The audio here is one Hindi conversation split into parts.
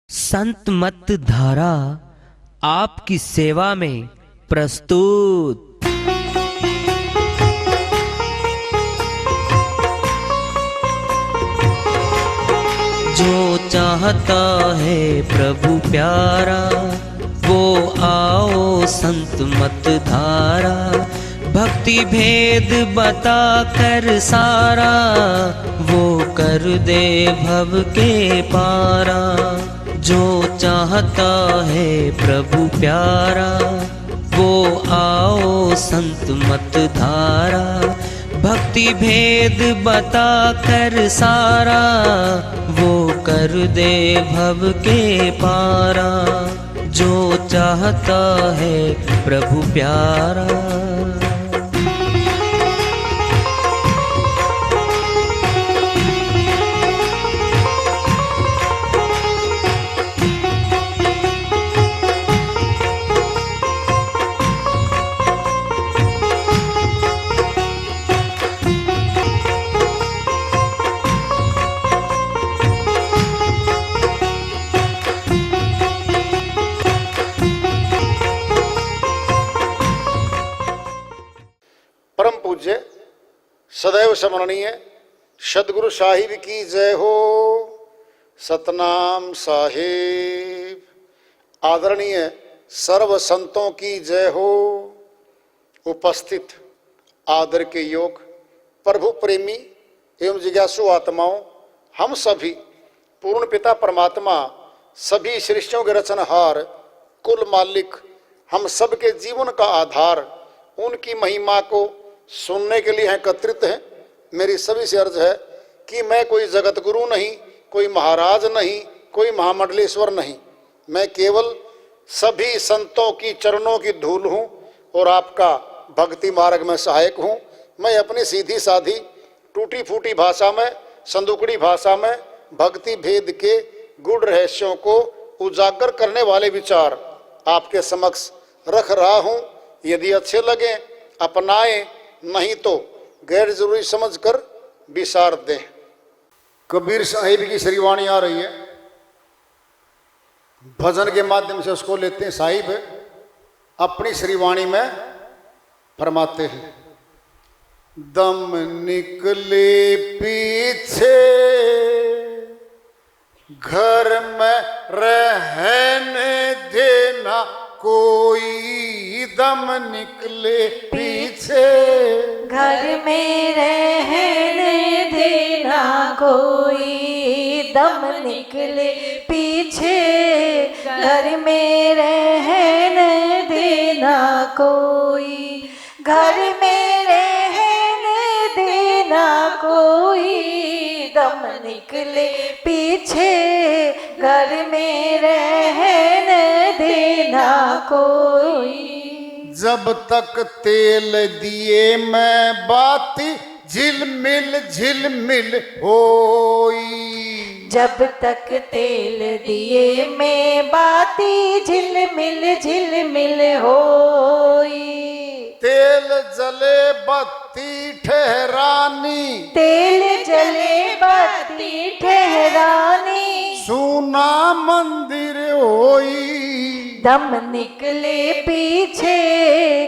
संत मत धारा आपकी सेवा में प्रस्तुत। जो चाहता है प्रभु प्यारा वो आओ संत मत धारा। भक्ति भेद बता कर सारा वो कर दे भव के पारा। जो चाहता है प्रभु प्यारा वो आओ संत मत धारा। भक्ति भेद बता कर सारा वो कर दे भव के पारा। जो चाहता है प्रभु प्यारा। परम पूज्य सदैव स्मरणीय सदगुरु साहिब की जय हो। सतनाम साहिब। आदरणीय सर्व संतों की जय हो। उपस्थित आदर के योग प्रभु प्रेमी एवं जिज्ञासु आत्माओं, हम सभी पूर्ण पिता परमात्मा सभी सृष्टियों के रचनहार कुल मालिक हम सबके जीवन का आधार उनकी महिमा को सुनने के लिए एकत्रित हैं। मेरी सभी से अर्ज है कि मैं कोई जगत गुरु नहीं, कोई महाराज नहीं, कोई महामंडलेश्वर नहीं। मैं केवल सभी संतों की चरणों की धूल हूँ और आपका भक्ति मार्ग में सहायक हूँ। मैं अपनी सीधी साधी टूटी फूटी भाषा में, संदुकड़ी भाषा में भक्ति भेद के गूढ़ रहस्यों को उजागर करने वाले विचार आपके समक्ष रख रहा हूँ। यदि अच्छे लगे अपनाएं, नहीं तो गैर जरूरी समझकर विसार दें। कबीर साहिब की श्रीवाणी आ रही है, भजन के माध्यम से उसको लेते हैं। साहिब अपनी श्रीवाणी में फरमाते हैं, दम निकले पीछे घर में रहने देना कोई। दम निकले पीछे घर में रहने देना कोई। दम निकले पीछे घर में रहने देना कोई। घर में रहने देना कोई। दम निकले पीछे घर में रहने देना कोई। जब तक तेल दिए मैं बाती झिलमिल झिलमिल होई। जब तक तेल दिए में बाती झिलमिल झिलमिल होई। तेल जले बत्ती ठहरानी। तेल जले बत्ती ठहरानी। सुना मंदिर होई। दम निकले पीछे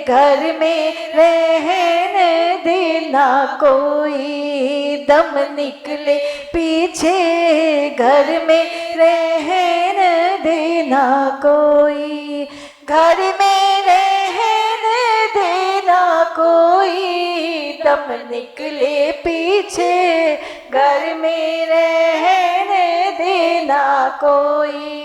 घर में रहने देना कोई। दम निकले पीछे घर में रहने देना कोई। घर में रहने देना कोई। दम निकले पीछे घर में रहने देना कोई।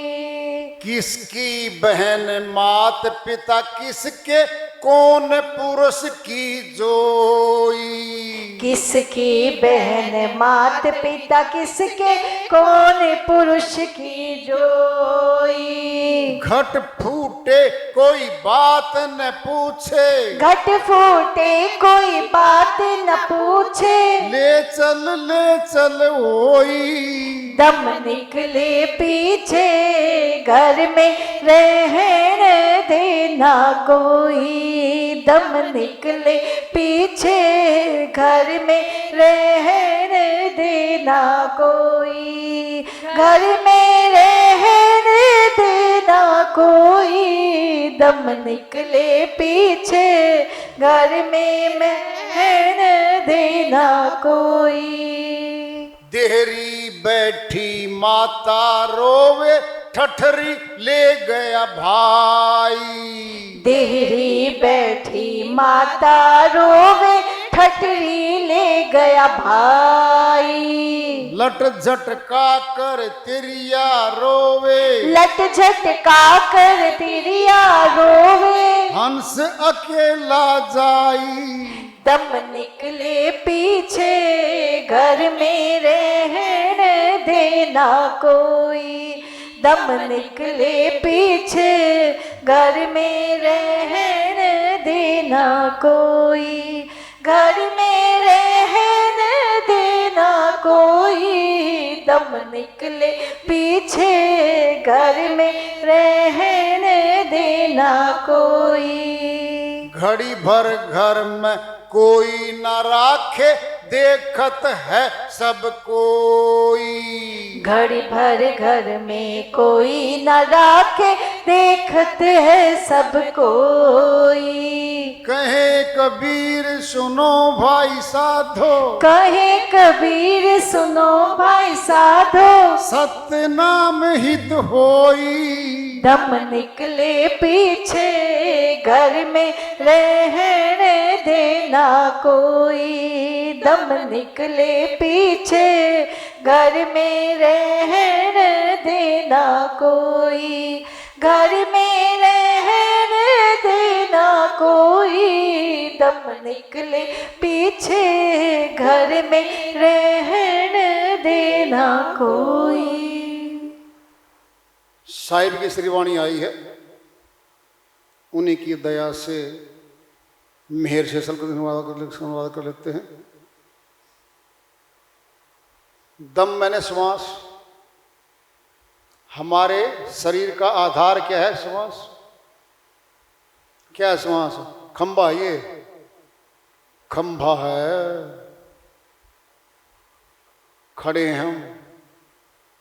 किसकी बहन मात पिता किसके कौन पुरुष की जोई। किसकी बहन मात पिता किसके कौन पुरुष की जोई। घट फूटे कोई बात न पूछे। घट फूटे कोई बात न पूछे। ले चल होई। दम निकले पीछे घर में रहने देना कोई। दम निकले पीछे घर में रहने देना कोई। घर में रहने कोई, दम निकले पीछे घर में महन देना कोई। देहरी बैठी माता रोवे, ठठरी ले गया भाई। देहरी बैठी माता रोवे, ठठरी ले गया भाई। लट झटका कर तिरिया रोवे, लट झटका कर तिरिया रोवे, हंस अकेला जाई। दम निकले पीछे घर में रहन देना कोई, दम निकले पीछे घर में रहन देना कोई, घर में रहन देना कोई, दम निकले पीछे घर में रहन देना कोई। घड़ी भर घर में कोई न राखे, देखत है सब कोई। घड़ी भर घर में कोई न राखे, देखत है सब कोई। कहे कबीर सुनो भाई साधो, कहे कबीर सुनो भाई साधो, सत्य नाम हित होई। दम निकले पीछे घर में रहन देना कोई, दम निकले पीछे घर में रहन देना कोई, घर में रहन देना कोई, दम निकले पीछे घर में रहन देना कोई। साहिब की श्रीवाणी आई है, उन्हीं की दया से मेहर से अनुवाद कर लेते हैं। दम मैंने श्वास, हमारे शरीर का आधार क्या है? श्वास। क्या है श्वास? खंभा, ये खंभा है। खड़े हैं हम,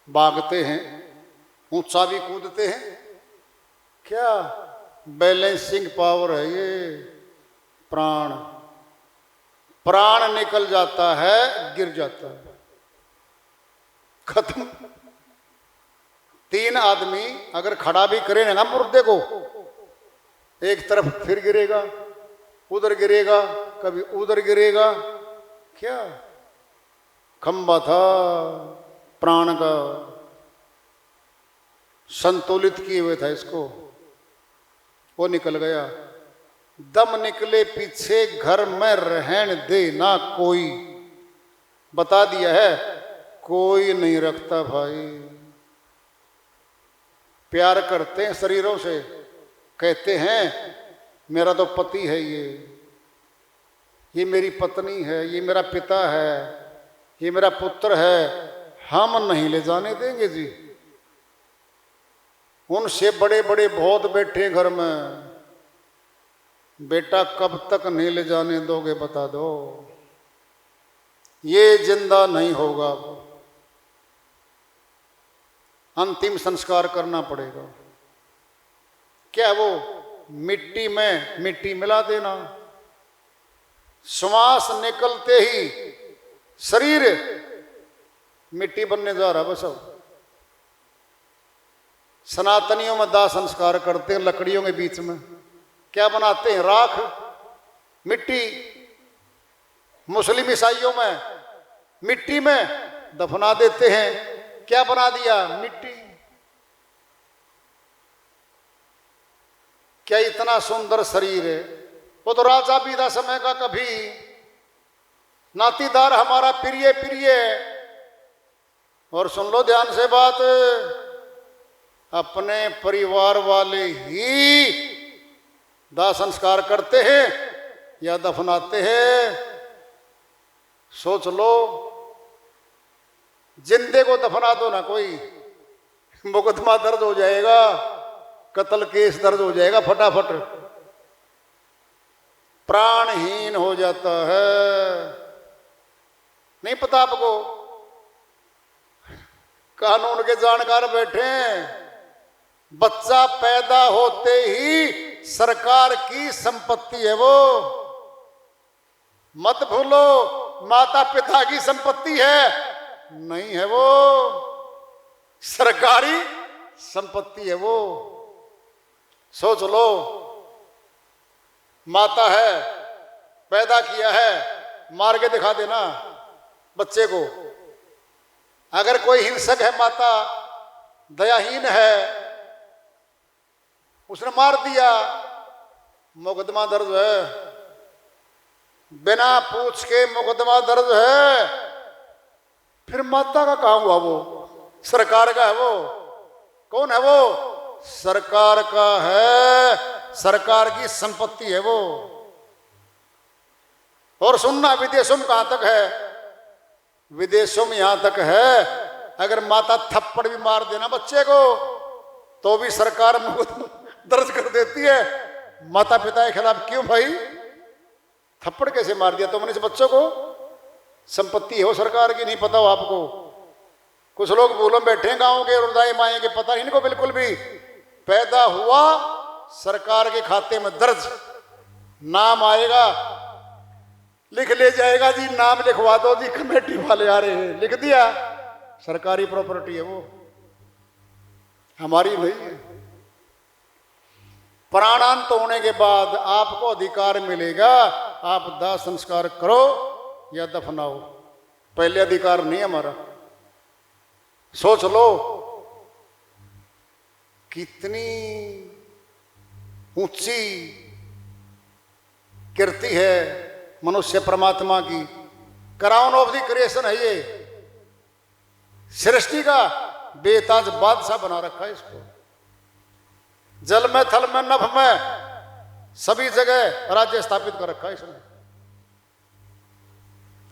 भागते हैं, ऊंचा भी कूदते हैं, क्या बैलेंसिंग पावर है ये। प्राण, प्राण निकल जाता है, गिर जाता है, खत्म। 3 आदमी अगर खड़ा भी करें ना मुर्दे को, एक तरफ फिर गिरेगा, उधर गिरेगा, कभी उधर गिरेगा। क्या खंभा था प्राण का, संतुलित किए हुए था इसको, वो निकल गया। दम निकले पीछे घर में रहन देना कोई, बता दिया है, कोई नहीं रखता भाई। प्यार करते हैं शरीरों से, कहते हैं मेरा तो पति है, ये मेरी पत्नी है, ये मेरा पिता है, ये मेरा पुत्र है, हम नहीं ले जाने देंगे जी। उनसे बड़े बड़े बहुत बैठे घर में, बेटा कब तक नहीं ले जाने दोगे बता दो, ये जिंदा नहीं होगा, अंतिम संस्कार करना पड़ेगा। क्या वो मिट्टी में मिट्टी मिला देना। श्वास निकलते ही शरीर मिट्टी बनने जा रहा बस। अब सनातनियों में दाह संस्कार करते हैं लकड़ियों के बीच में, क्या बनाते हैं? राख, मिट्टी। मुस्लिम ईसाइयों में मिट्टी में दफना देते हैं, क्या बना दिया? मिट्टी। क्या इतना सुंदर शरीर है। वो तो राजा भी था समय का, कभी नातीदार हमारा प्रिय प्रिय। और सुन लो ध्यान से बात, अपने परिवार वाले ही दाह संस्कार करते हैं या दफनाते हैं। सोच लो, जिंदे को दफना दो ना कोई, मुकदमा दर्ज हो जाएगा, कत्ल केस दर्ज हो जाएगा फटाफट, प्राणहीन हो जाता है। नहीं पता आपको? कानून के जानकार बैठे हैं, बच्चा पैदा होते ही सरकार की संपत्ति है वो, मत भूलो। माता पिता की संपत्ति है नहीं है वो, सरकारी संपत्ति है वो। सोच लो, माता है, पैदा किया है, मार के दिखा देना बच्चे को। अगर कोई हिंसक है, माता दयाहीन है, उसने मार दिया, मुकदमा दर्ज है, बिना पूछ के मुकदमा दर्ज है। फिर माता का कहां हुआ वो? सरकार का है वो। कौन है वो? सरकार का है, सरकार की संपत्ति है वो। और सुनना, विदेशों में कहां तक है? विदेशों में यहां तक है, अगर माता थप्पड़ भी मार देना बच्चे को तो भी सरकार मुकदमा दर्ज कर देती है माता पिता के खिलाफ। क्यों भाई? थप्पड़ कैसे मार दिया तुमने इस बच्चों को? संपत्ति हो सरकार की, नहीं पता हो आपको? कुछ लोग भूलों बैठे हैं गांव के, रुदाई माए के, पता इनको बिल्कुल भी। पैदा हुआ सरकार के खाते में दर्ज, नाम आएगा, लिख ले जाएगा जी, नाम लिखवा दो जी, कमेटी वाले आ रहे हैं, लिख दिया, सरकारी प्रॉपर्टी है वो, हमारी नहीं है। प्राणांत होने के बाद आपको अधिकार मिलेगा, आप दाह संस्कार करो या दफनाओ, पहले अधिकार नहीं हमारा। सोच लो कितनी ऊंची कीर्ति है मनुष्य परमात्मा की। क्राउन ऑफ द क्रिएशन है ये, सृष्टि का बेताज बादशाह बना रखा है इसको। जल में, थल में, नभ में, सभी जगह राज्य स्थापित कर रखा है इसने।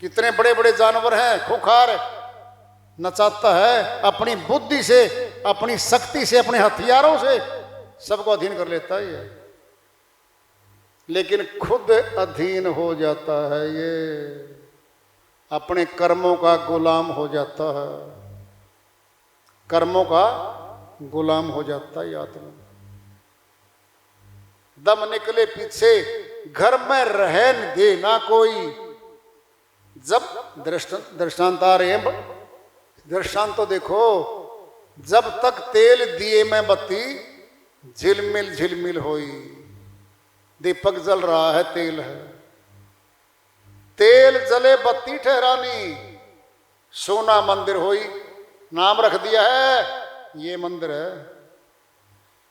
कितने बड़े बड़े जानवर हैं, खुखार नचाता है, अपनी बुद्धि से, अपनी शक्ति से, अपने हथियारों से सबको अधीन कर लेता है ये, लेकिन खुद अधीन हो जाता है ये, अपने कर्मों का गुलाम हो जाता है, कर्मों का गुलाम हो जाता है आत्मा। दम निकले पीछे घर में रह देना कोई। जब दृष्टांत आ रहे हैं, दृष्टांत तो देखो, जब तक तेल दिए में बत्ती झिलमिल झिलमिल होई, दीपक जल रहा है, तेल है, तेल जले बत्ती ठहरानी, सोना मंदिर होई, नाम रख दिया है ये मंदिर है।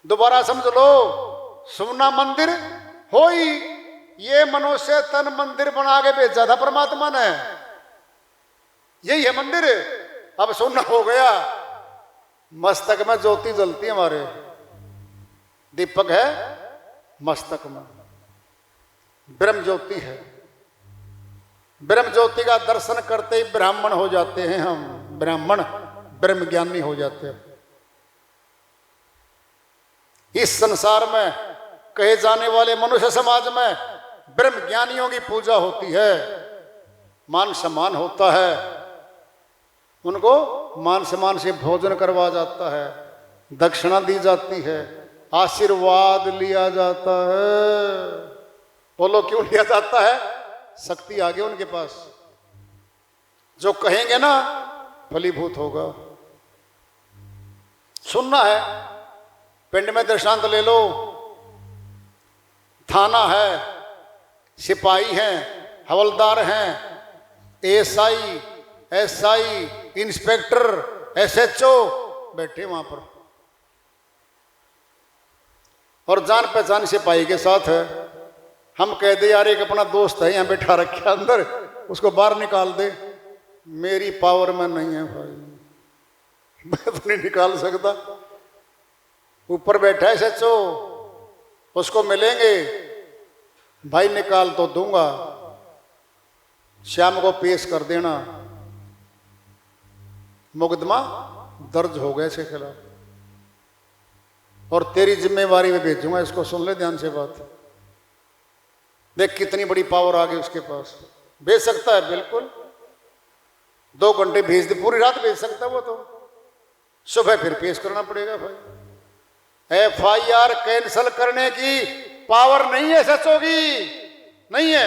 दोबारा समझ लो, सोना मंदिर होई, ये मनुष्य तन मंदिर बना के भेजा था परमात्मा ने, यही है मंदिर। अब सोना हो गया, मस्तक में ज्योति जलती है, हमारे दीपक है मस्तक में, ब्रह्म ज्योति है। ब्रह्म ज्योति का दर्शन करते ही ब्राह्मण हो जाते हैं हम, ब्राह्मण ब्रह्म ज्ञानी हो जाते हैं। इस संसार में कहे जाने वाले मनुष्य समाज में ब्रह्म ज्ञानियों की पूजा होती है, मान सम्मान होता है, उनको मान सम्मान से भोजन करवा जाता है, दक्षिणा दी जाती है, आशीर्वाद लिया जाता है। बोलो क्यों लिया जाता है? शक्ति आ गई उनके पास, जो कहेंगे ना फलीभूत होगा। सुनना है, पिंड में दृष्टांत ले लो, थाना है, सिपाही हैं, हवलदार हैं, एएसआई, एसआई, इंस्पेक्टर, एसएचओ बैठे वहां पर, और जान पहचान सिपाही के साथ है। हम कह दे यार एक अपना दोस्त है यहाँ बैठा रखा अंदर, उसको बाहर निकाल दे, मेरी पावर में नहीं है भाई, मैं तो नहीं निकाल सकता। ऊपर बैठा है एसएचओ, उसको मिलेंगे, भाई निकाल तो दूंगा, शाम को पेश कर देना, मुकदमा दर्ज हो गया इसके खिलाफ, और तेरी जिम्मेवारी में भेजूंगा इसको। सुन ले ध्यान से बात, देख कितनी बड़ी पावर आ गई उसके पास। भेज सकता है बिल्कुल, 2 घंटे भेज दे, पूरी रात भेज सकता है वो तो, सुबह फिर पेश करना पड़ेगा भाई। FIR कैंसिल करने की पावर नहीं है SHO की, नहीं है,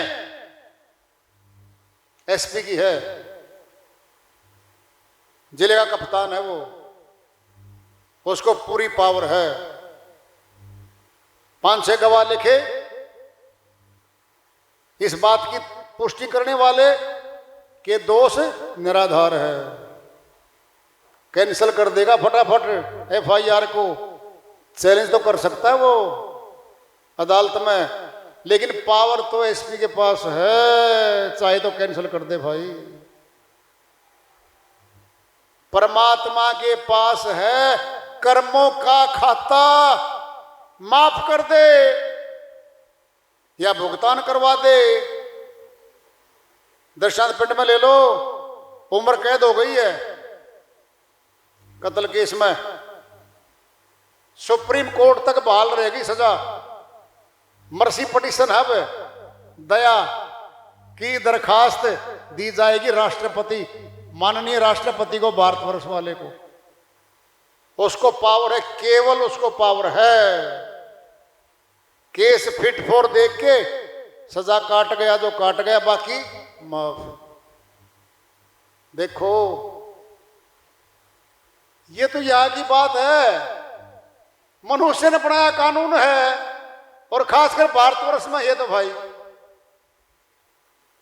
SP की है। जिले का कप्तान है वो, उसको पूरी पावर है। 5-6 गवाह लिखे, इस बात की पुष्टि करने वाले कि दोष निराधार है, कैंसिल कर देगा फटाफट FIR को। चैलेंज तो कर सकता है वो अदालत में, लेकिन पावर तो SP के पास है, चाहे तो कैंसिल कर दे भाई। परमात्मा के पास है कर्मों का खाता, माफ कर दे या भुगतान करवा दे। दर्शांत पिंड में ले लो, उम्र कैद हो गई है कत्ल केस में, सुप्रीम कोर्ट तक बहाल रहेगी सजा। मर्सी पटिशन है, दया की दरखास्त दी जाएगी राष्ट्रपति, माननीय राष्ट्रपति को, भारतवर्ष वाले को। उसको पावर है, केवल उसको पावर है। केस फिट फॉर देख के सजा काट गया जो काट गया, बाकी माफ। देखो ये तो यहां की बात है, मनुष्य ने बनाया कानून है, और खासकर भारतवर्ष में ये तो भाई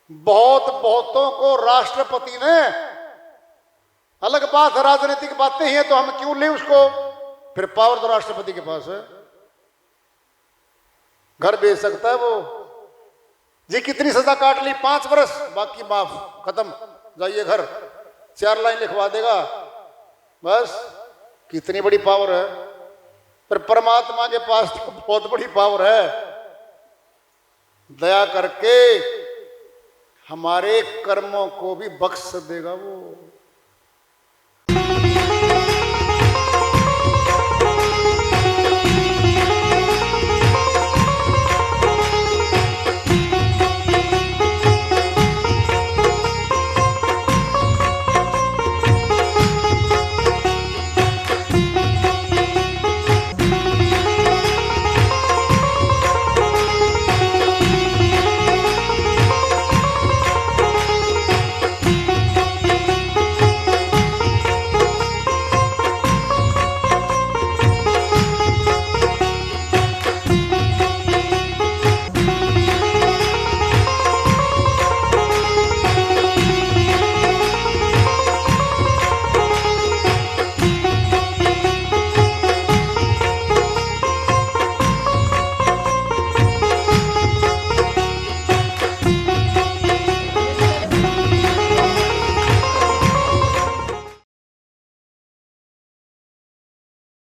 बहुतों को राष्ट्रपति ने, अलग बात है राजनीतिक बातें ही है तो हम क्यों ले उसको, फिर पावर तो राष्ट्रपति के पास है। घर बेच सकता है वो जी, कितनी सजा काट ली, 5 वर्ष, बाकी माफ, खत्म, जाइए घर, 4 लाइन लिखवा देगा बस। कितनी बड़ी पावर है। पर परमात्मा के पास तो बहुत बड़ी पावर है, दया करके हमारे कर्मों को भी बख्श देगा वो।